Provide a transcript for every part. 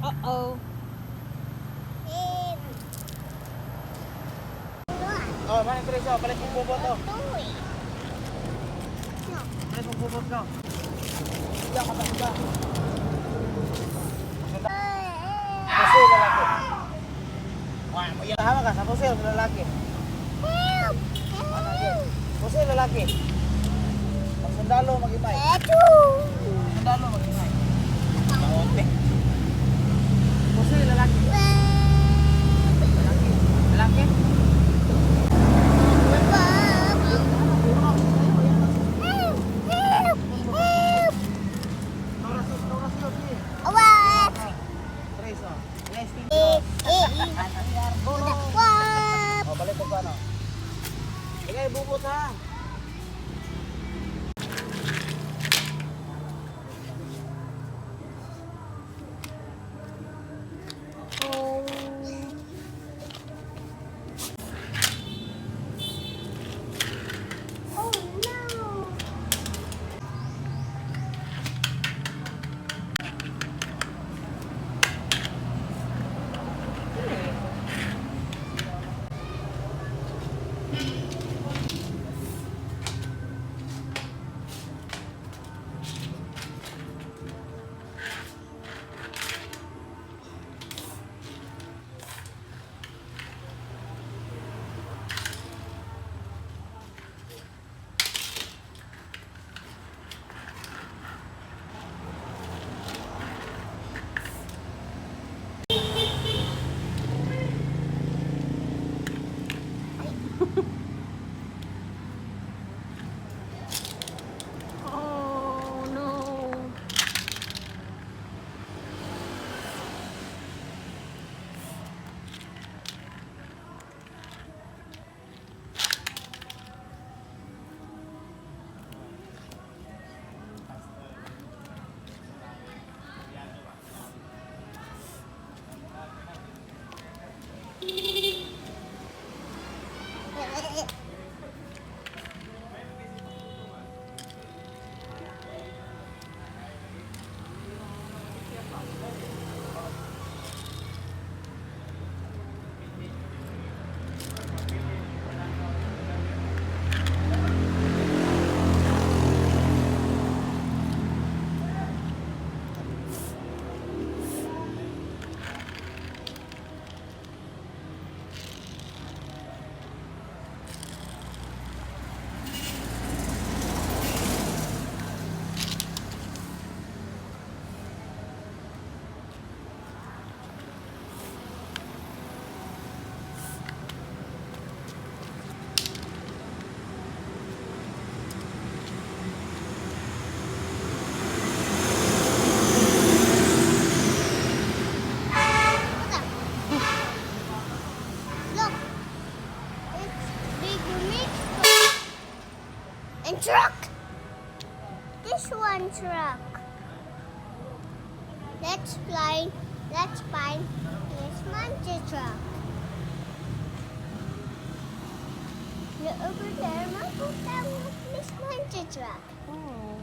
Uh-oh. Oh, mana Teresa? Balik mong bubot oh. Balik mong bubot ka. Siya ka ba siya? Pusil lalaki. Wah, mo yan hawa ka sa pusil lalaki. Mana yan? Pusil lalaki. Sundalo mag-imay. Sundalo mag-imay. Maote. Pusil lalaki. Lalaki. Lalaki. Balik ko pa no. Sige, bubot ha. Oh no. And truck. This one truck. Let's fly. Let's find this monster truck. Look over there, Mom. That this monster truck. Oh.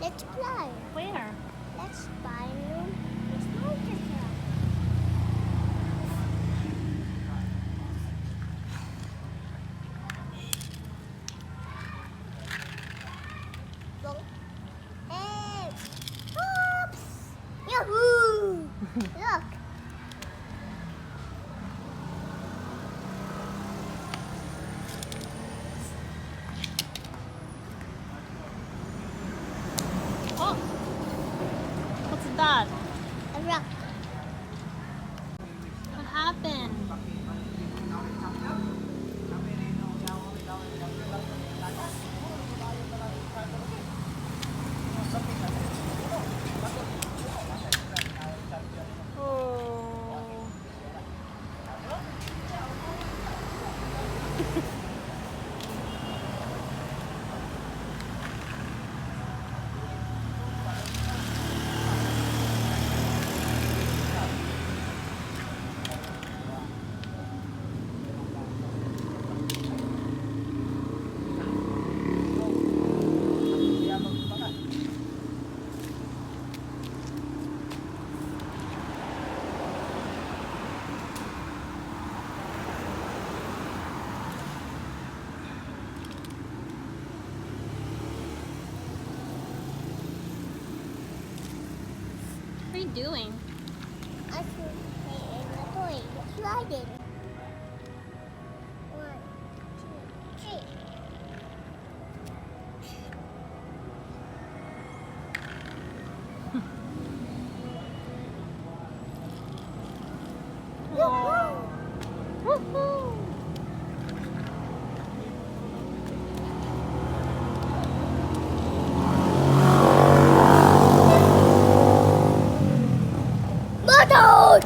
Let's fly. Where? Let's find this monster truck. Go. Hey. Oops. Yahoo! Look. Oh. What's that? you doing? I should play in the toy. Sliding. 1, 2, 3. Oh. Woohoo! Motor!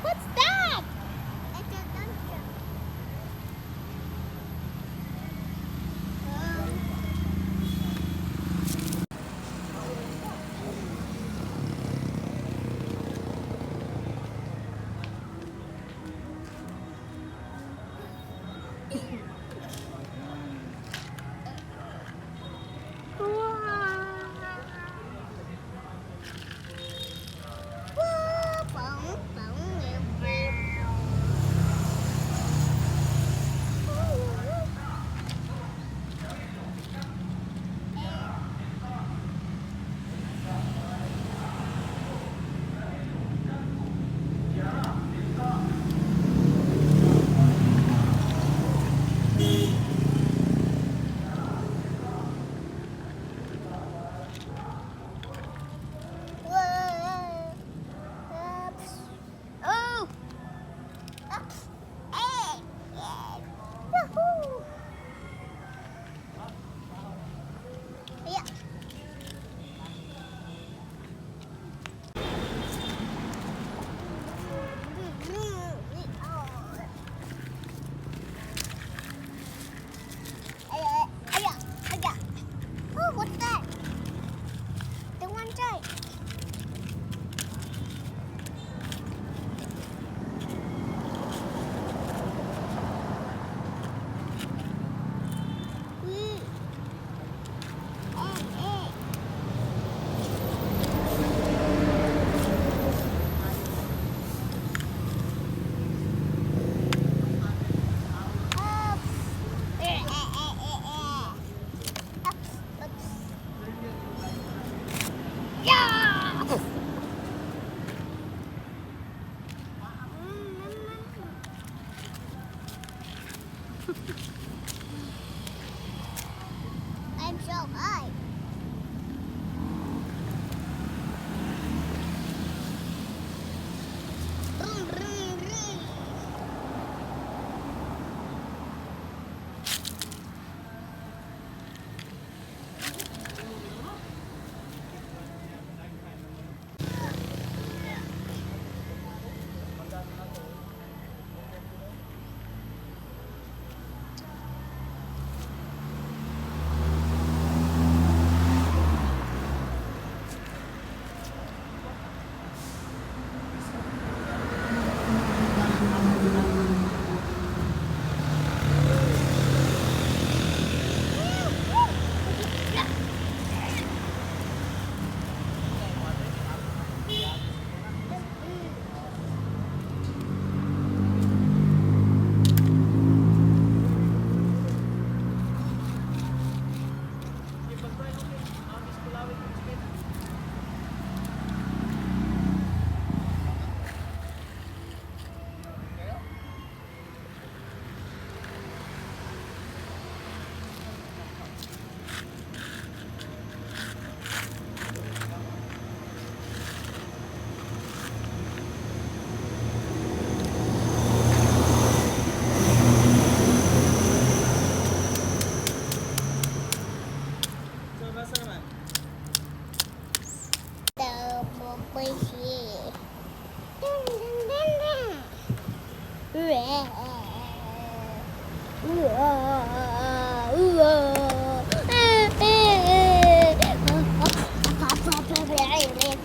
What's that? It's a dumpster. Oh! Hey! Yahoo! Yeah. Oh, what's that? The one giant. I'm so high. Vroom, vroom, vroom. Red.